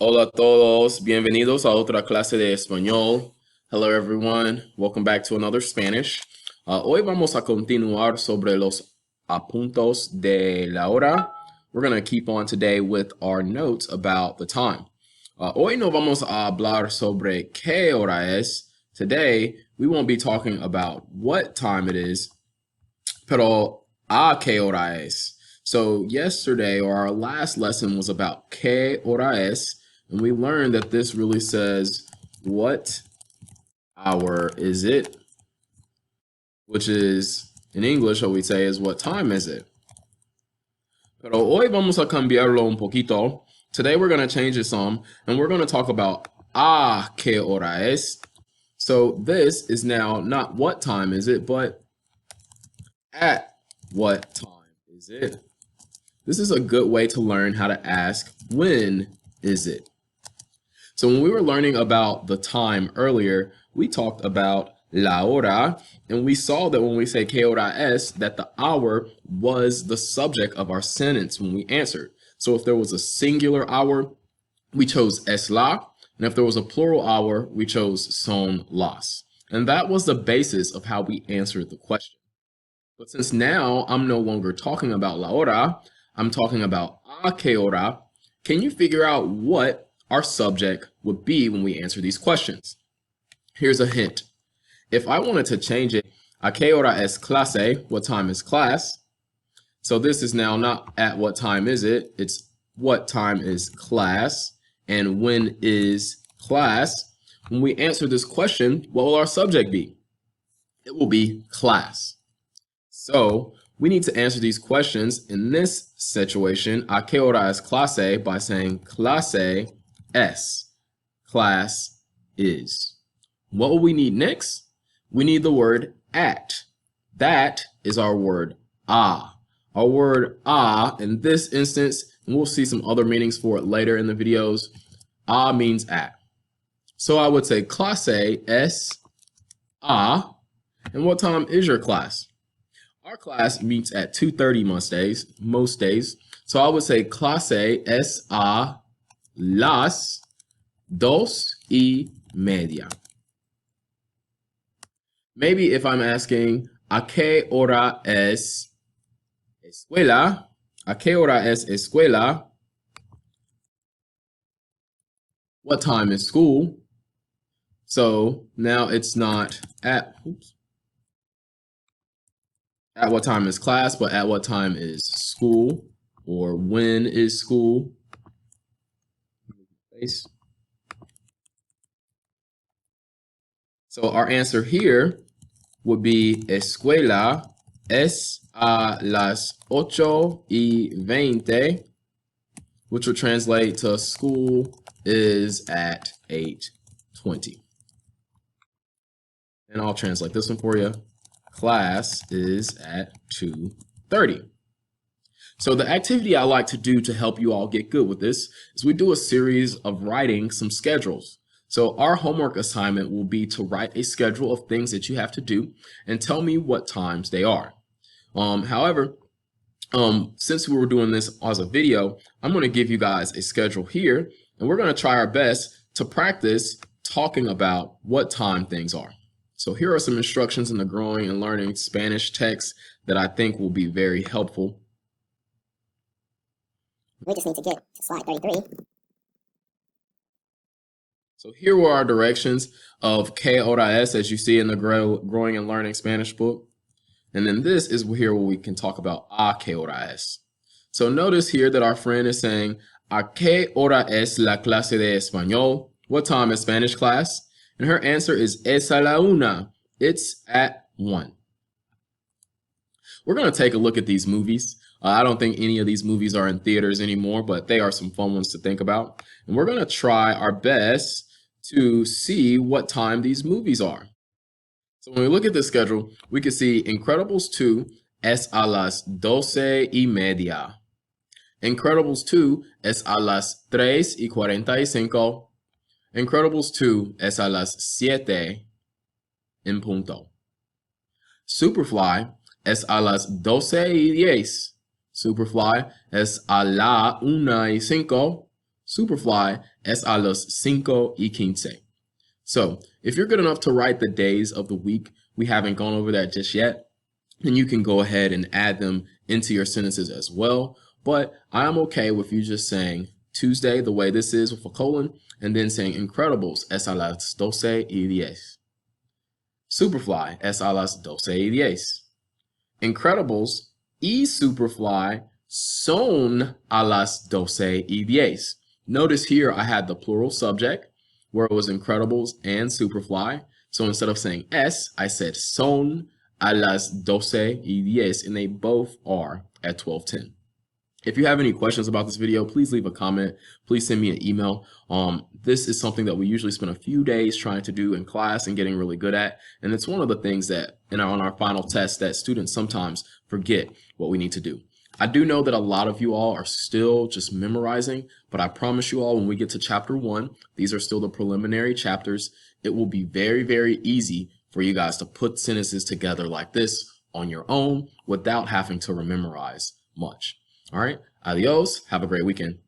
Hola a todos, bienvenidos a otra clase de español. Hello everyone, welcome back to another Spanish. Hoy vamos a continuar sobre los apuntos de la hora. We're going to keep on today with our notes about the time. Hoy no vamos a hablar sobre qué hora es. Today, we won't be talking about what time it is, pero a qué hora es. So yesterday, or our last lesson was about qué hora es, and we learned that this really says what hour is it, which is, in English, what we say is what time is it. Pero hoy vamos a cambiarlo un poquito. Today we're going to change it some, and we're going to talk about a qué hora es. So this is now not what time is it, but at what time is it? This is a good way to learn how to ask when is it. So when we were learning about the time earlier, we talked about la hora, and we saw that when we say que hora es, that the hour was the subject of our sentence when we answered. So if there was a singular hour, we chose es la, and if there was a plural hour, we chose son las. And that was the basis of how we answered the question. But since now I'm no longer talking about la hora, I'm talking about a que hora, can you figure out what our subject would be when we answer these questions? Here's a hint. If I wanted to change it, a que hora es clase, what time is class? So this is now not at what time is it, it's what time is class, and when is class? When we answer this question, what will our subject be? It will be class. So we need to answer these questions in this situation, a que hora es clase, by saying clase es, class is. What will we need next? We need the word at. That is our word a. Our word a in this instance, and we'll see some other meanings for it later in the videos, a means at. So I would say clase es a. And what time is your class? Our class meets at 2:30 most days. So I would say clase es a las 2:30. Maybe if I'm asking, ¿a qué hora es escuela? ¿A qué hora es escuela? What time is school? So now it's not at what time is class, but at what time is school, or when is school? So our answer here would be escuela es a las 8:20, which would translate to school is at 8:20. And I'll translate this one for you. Class is at 2:30. So the activity I like to do to help you all get good with this is we do a series of writing some schedules. So our homework assignment will be to write a schedule of things that you have to do and tell me what times they are. However, since we were doing this as a video, I'm going to give you guys a schedule here, and we're going to try our best to practice talking about what time things are. So here are some instructions in the Growing and Learning Spanish text that I think will be very helpful. We just need to get to slide 33. So here were our directions of que hora es, as you see in the Growing and Learning Spanish book. And then this is here where we can talk about a que hora es. So notice here that our friend is saying, ¿a qué hora es la clase de español? What time is Spanish class? And her answer is es a la una. It's at 1. We're going to take a look at these movies. I don't think any of these movies are in theaters anymore, but they are some fun ones to think about. And we're going to try our best to see what time these movies are. So when we look at the schedule, we can see Incredibles 2 es a las 12:30. Incredibles 2 es a las 3:45. Incredibles 2 es a las 7 en punto. Superfly es a las 12:10. Superfly es a la 1:05. Superfly es a las 5:15. So if you're good enough to write the days of the week, we haven't gone over that just yet, then you can go ahead and add them into your sentences as well. But I'm okay with you just saying Tuesday the way this is with a colon, and then saying Incredibles es a las 12:10. Superfly es a las 12:10. Incredibles y Superfly son a las 12:10. Notice here I had the plural subject where it was Incredibles and Superfly. So instead of saying es, I said son a las 12:10, and they both are at 12:10. If you have any questions about this video, please leave a comment. Please send me an email. This is something that we usually spend a few days trying to do in class and getting really good at. And it's one of the things that on our final test that students sometimes forget what we need to do. I do know that a lot of you all are still just memorizing, but I promise you all when we get to chapter 1, these are still the preliminary chapters. It will be very, very easy for you guys to put sentences together like this on your own without having to memorize much. All right, adios. Have a great weekend.